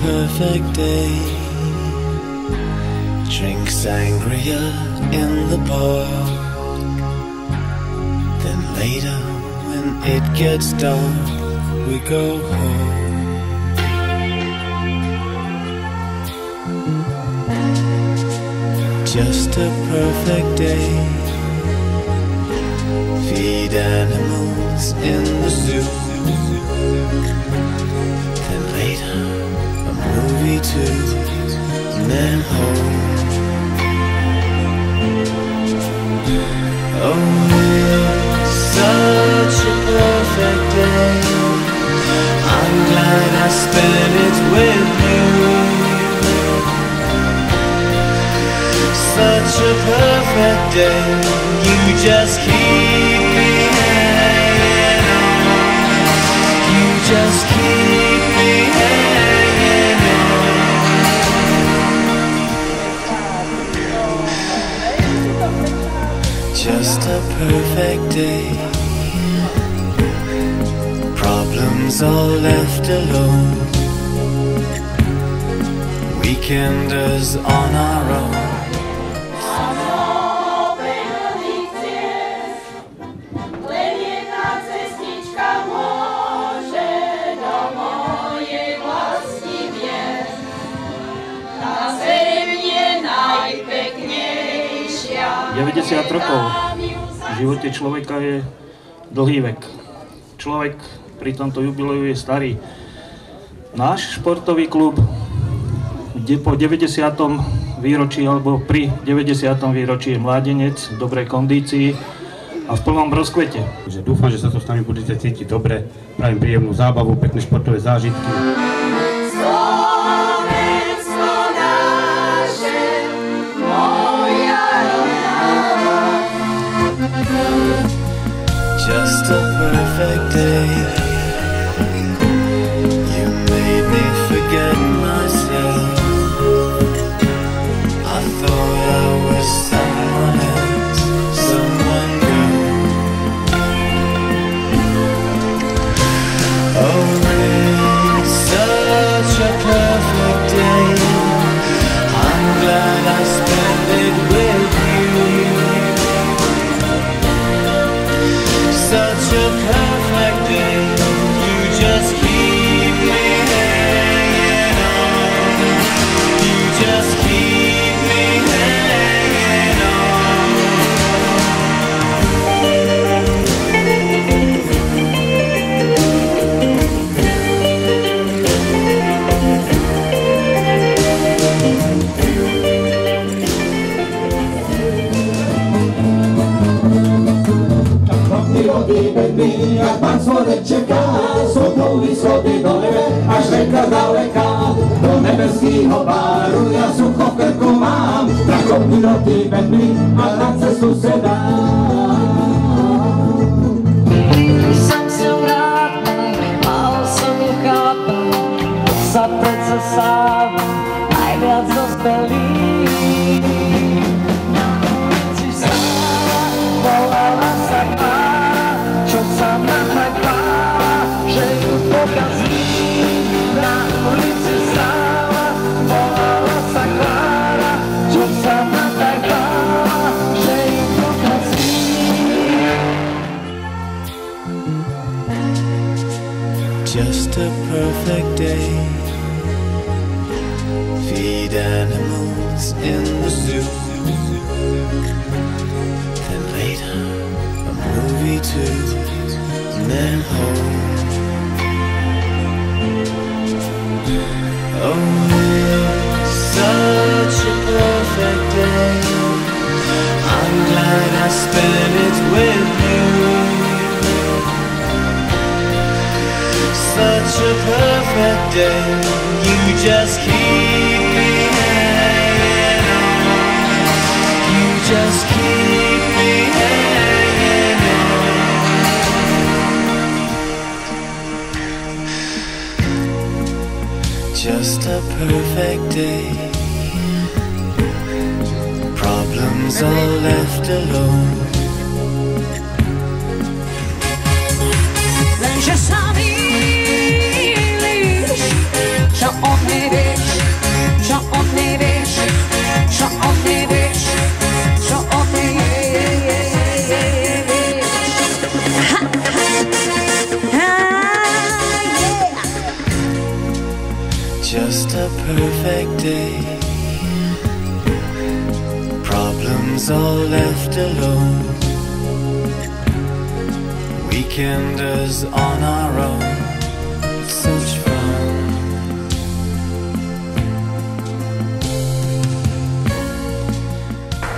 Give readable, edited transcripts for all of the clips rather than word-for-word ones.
perfect day. Drink sangria in the park. Then later when it gets dark, we go home. Just a perfect day. Feed animals in the zoo. Then later a movie too, and then home. Oh, it's such a perfect day. I'm glad I spent it with you. Such a perfect day. You just keep me hanging on. You just keep me hanging on. Just a perfect day. Problems all left alone. Weekenders on our own. Rokov. V živote človeka je dlhý vek. Človek pri tomto jubileu je starý. Náš športový klub, kde po 90. výročí alebo pri 90. výročí je mládenec v dobrej kondícii a v plnom rozkvete. Dúfam, že sa to s nami budete cítiť dobre, prajem príjemnú zábavu, pekné športové zážitky. Just a perfect day. You made me forget myself. I thought I was someone else, someone new. Oh, it's such a perfect day. I'm glad I spent it with you. Such a perfect day. You just keep me hanging on. You just keep me hanging on. Jak pan słodek czeka, sokoły sobie do nebe, aż ręka daleka. Do nebeského baru ja sucho v krku mám, trakopni do ty bedny a na cestu se dá. Som si rád, mal som ju chápať, sa predsa sám najviac dospelý. Si stála, volala sa pára, čo sa ma tak bála, že ju pokazí. Na ulici stála, volala sa Klára, čo sa ma tak bála, že ju pokazí. Just a perfect day. Feed animals in the zoo. Then later a movie too, and then home. Oh, it's such a perfect day. I'm glad I spent it with you. Such a perfect day. You just keep me hanging on. You just keep me hanging on. Just a perfect day. Problems all left alone. Lenže sa mýliš, čo on mi vie. day. Problems all left alone. Weekenders on our own. Such fun.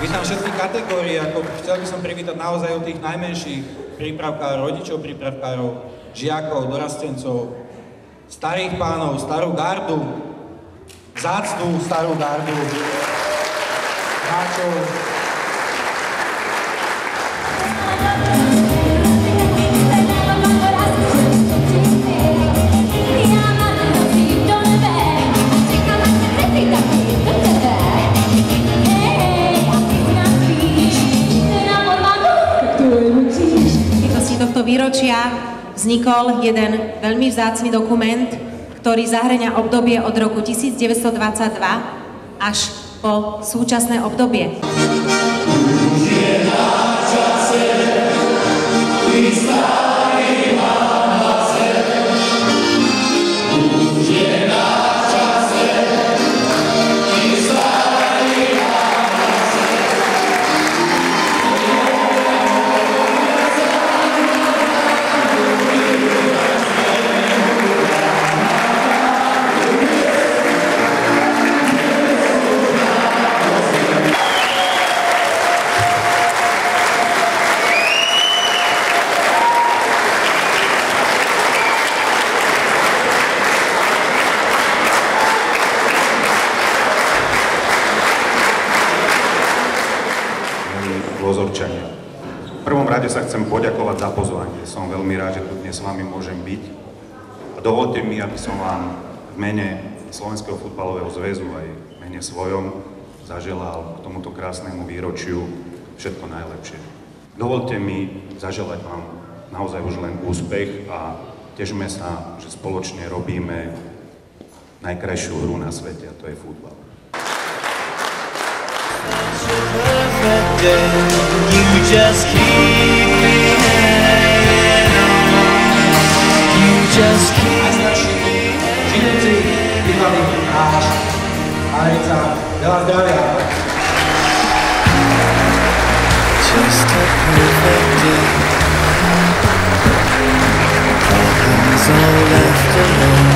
Vítam všetky kategórie, ako chcel by som privítať naozaj od tých najmenších prípravkárov, rodičov prípravkárov, žiakov, dorastencov, starých pánov, starú gardu, vzácnú starú gardu, hráčov. Tohto výročia vznikol jeden veľmi vzácny dokument, ktorý zahŕňa obdobie od roku 1922 až po súčasné obdobie. Lozovčania. V prvom rade sa chcem poďakovať za pozvanie. Som veľmi rád, že tu dnes s vami môžem byť. A dovolte mi, aby som vám v mene Slovenského futbalového zväzu aj v mene svojom zaželal k tomuto krásnemu výročiu všetko najlepšie. Dovolte mi zaželať vám naozaj už len úspech a tešme sa, že spoločne robíme najkrajšiu hru na svete, a to je futbal. Perfect day, you just keep me hanging on. You just keep me Židúci, bývalý hráč, Marica, veľa zdravia. just a perfect day. Problems all left alone.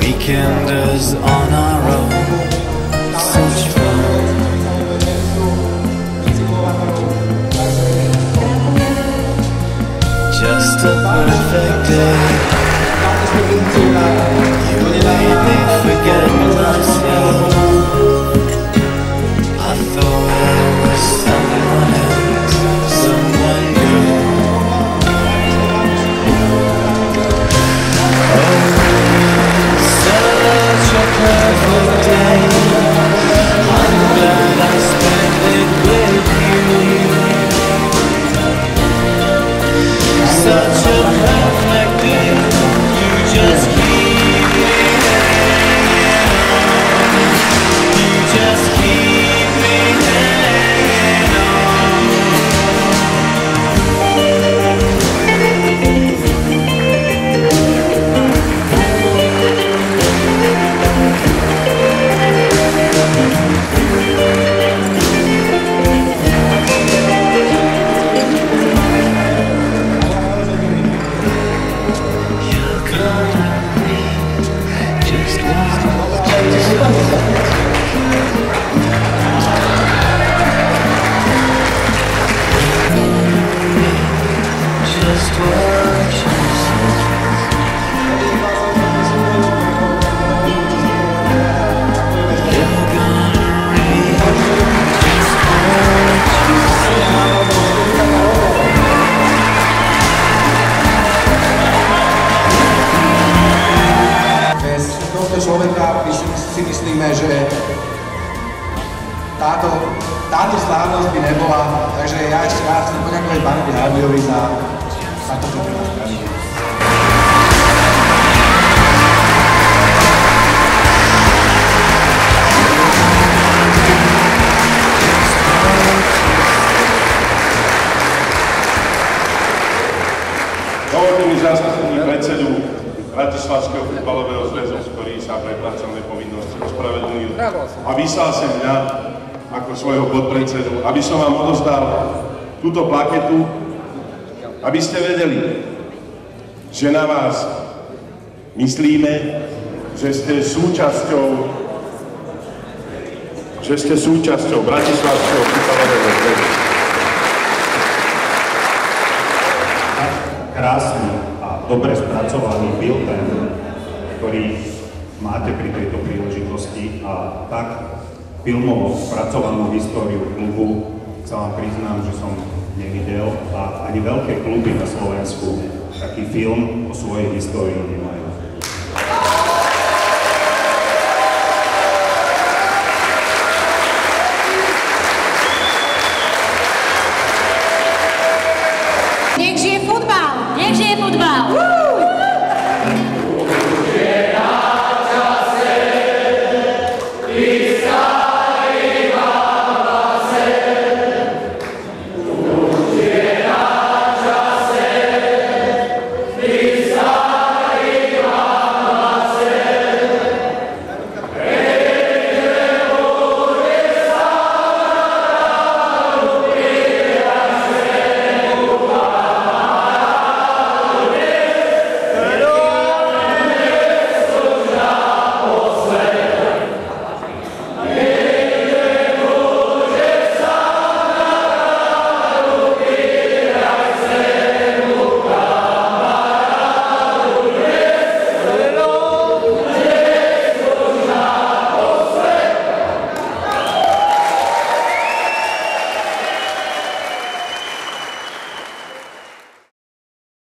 Weekenders on our own. Such fun. Just a perfect day. You made me forget myself. I thought I was someone else, someone new. Oh, such a perfect day. I'm glad I spent it with you. Such a perfect day. You just keep me hanging on. You just keep me hanging on. You're gonna be just what just what you said. You're gonna be just what you Bez tohto človeka si myslíme, že táto slávnosť by nebola. Takže ja ešte raz chcem poďakovať pánovi Harbiovi za to, čo pre nás spraví. Dovolte mi zastúpiť predsedu Bratislavského futbalového zväzu, ktorý sa pred pracovnej povinnosti ospravedlnil a vyslal sem mňa ako svojho podpredsedu, aby som vám odozdal túto plaketu, aby ste vedeli, že na vás myslíme, že ste súčasťou Bratislavského futbalového zväzu. Krásny a dobre spracovaný bilten, ktorý máte pri tejto príležitosti a tak filmovo spracovanú históriu klubu sa vám priznám, že som nevidel a ani veľké kluby na Slovensku taký film o svojej histórii nemajú.